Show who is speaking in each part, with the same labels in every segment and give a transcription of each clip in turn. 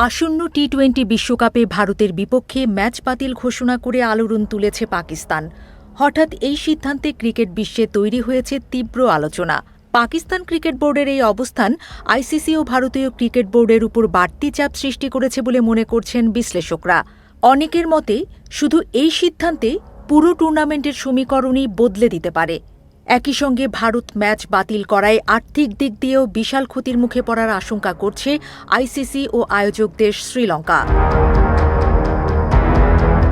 Speaker 1: আসন্ন টি-20 বিশ্বকাপে ভারতের বিপক্ষে ম্যাচ বাতিল ঘোষণা করে আলোড়ন তুলেছে পাকিস্তান। হঠাৎ এই সিদ্ধান্তে ক্রিকেট বিশ্বে তৈরি হয়েছে তীব্র আলোচনা। পাকিস্তান ক্রিকেট বোর্ডের এই অবস্থান আইসিসি ও ভারতীয় ক্রিকেট বোর্ডের উপর বাড়তি চাপ সৃষ্টি করেছে বলে মনে করছেন বিশ্লেষকরা। অনেকের মতে শুধু এই সিদ্ধান্তে পুরো টুর্নামেন্টের সমীকরণই বদলে দিতে পারে। একই সঙ্গে ভারত ম্যাচ বাতিল করায় আর্থিক দিক দিয়েও বিশাল ক্ষতির মুখে পড়ার আশঙ্কা করছে আইসিসি ও আয়োজক দেশ শ্রীলঙ্কা।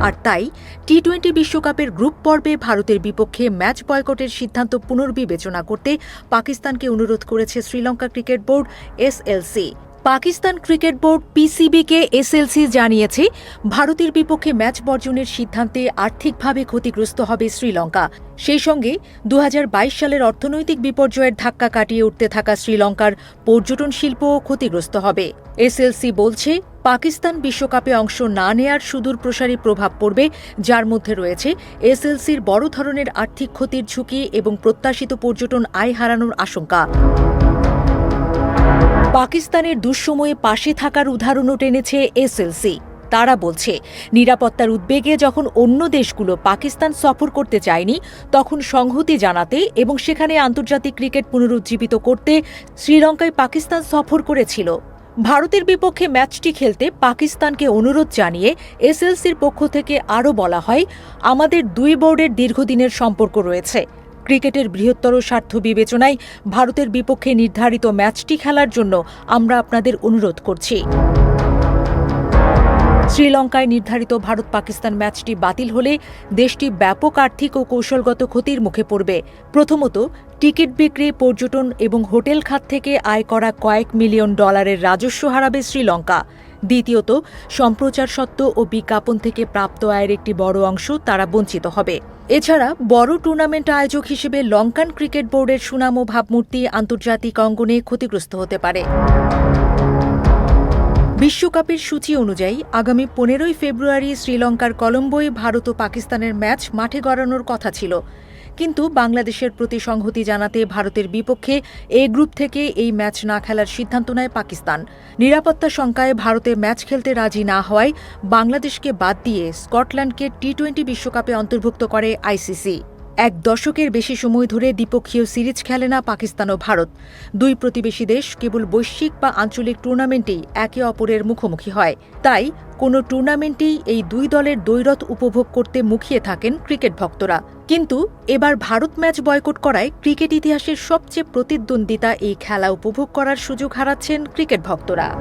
Speaker 1: আর তাই টি-20 বিশ্বকাপের গ্রুপ পর্বে ভারতের বিপক্ষে ম্যাচ বয়কটের সিদ্ধান্ত পুনর্বিবেচনা করতে পাকিস্তানকে অনুরোধ করেছে Sri Lanka cricket board SLC. Pakistan cricket board পিসিবিকে এসএলসি জানিয়েছে, ভারতের বিপক্ষে ম্যাচ বর্জনের সিদ্ধান্তে আর্থিকভাবে ক্ষতিগ্রস্ত হবে শ্রীলঙ্কা। সেই সঙ্গে 2022 সালের অর্থনৈতিক বিপর্যয়ের ধাক্কা কাটিয়ে উঠতে থাকা শ্রীলঙ্কার পর্যটন শিল্পও ক্ষতিগ্রস্ত হবে। এসএলসি বলছে, পাকিস্তান বিশ্বকাপে অংশ না নেয়ার সুদূরপ্রসারী প্রভাব পড়বে, যার মধ্যে রয়েছে এসএলসির বড় ধরনের আর্থিক ক্ষতির ঝুঁকি এবং প্রত্যাশিত পর্যটন আয় হারানোর আশঙ্কা। পাকিস্তানের দুঃসময়ে পাশে থাকার উদাহরণও টেনেছে এসএলসি। তারা বলছে, নিরাপত্তার উদ্বেগে যখন অন্য দেশগুলো পাকিস্তান সফর করতে চায়নি, তখন সংহতি জানাতে এবং সেখানে আন্তর্জাতিক ক্রিকেট পুনরুজ্জীবিত করতে শ্রীলঙ্কায় পাকিস্তান সফর করেছিল। ভারতের বিপক্ষে ম্যাচটি খেলতে পাকিস্তানকে অনুরোধ জানিয়ে এসএলসির পক্ষ থেকে আরও বলা হয়, আমাদের দুই বোর্ডের দীর্ঘদিনের সম্পর্ক রয়েছে। ক্রিকেটের বৃহত্তর স্বার্থ বিবেচনায় ভারতের বিপক্ষে নির্ধারিত ম্যাচটি খেলার জন্য আমরা আপনাদের অনুরোধ করছি। শ্রীলঙ্কায় নির্ধারিত ভারত পাকিস্তান ম্যাচটি বাতিল হলে দেশটি ব্যাপক আর্থিক ও কৌশলগত ক্ষতির মুখে পড়বে। প্রথমত, টিকিট বিক্রি, পর্যটন এবং হোটেল খাত থেকে আয় করা কয়েক মিলিয়ন ডলারের রাজস্ব হারাবে শ্রীলঙ্কা। দ্বিতীয়ত, সম্প্রচার স্বত্ব ও বিজ্ঞাপন থেকে প্রাপ্ত আয়ের একটি বড় অংশ তারা বঞ্চিত হবে। এছাড়া বড় টুর্নামেন্ট আয়োজক হিসেবে লঙ্কান ক্রিকেট বোর্ডের সুনাম ও ভাবমূর্তি আন্তর্জাতিক অঙ্গনে ক্ষতিগ্রস্ত হতে পারে। বিশ্বকাপের সূচি অনুযায়ী আগামী 15 ফেব্রুয়ারি শ্রীলঙ্কার কলম্বোয় ভারত ও পাকিস্তানের ম্যাচ মাঠে গড়ানোর কথা ছিল। কিন্তু বাংলাদেশের প্রতি সংহতি জানাতে ভারতের বিপক্ষে এ গ্রুপ থেকে এই ম্যাচ না খেলার সিদ্ধান্ত নেয় পাকিস্তান। নিরাপত্তা শঙ্কায় ভারতে ম্যাচ খেলতে রাজি না হওয়ায় বাংলাদেশকে বাদ দিয়ে স্কটল্যান্ডকে টি-20 বিশ্বকাপে অন্তর্ভুক্ত করে আইসিসি। এক দশকের বেশি সময় ধরে দ্বিপক্ষীয় সিরিজ খেলে না পাকিস্তান ও ভারত। দুই প্রতিবেশী দেশ কেবল বৈশ্বিক বা আঞ্চলিক টুর্নামেন্টেই একে অপরের মুখোমুখি হয়। তাই কোনো টুর্নামেন্টেই এই দুই দলের দ্বৈরথ উপভোগ করতে মুখিয়ে থাকেন ক্রিকেট ভক্তরা। কিন্তু এবার ভারত ম্যাচ বয়কট করায় ক্রিকেট ইতিহাসের সবচেয়ে প্রতিদ্বন্দ্বিতা এই খেলা উপভোগ করার সুযোগ হারাচ্ছেন ক্রিকেট ভক্তরা।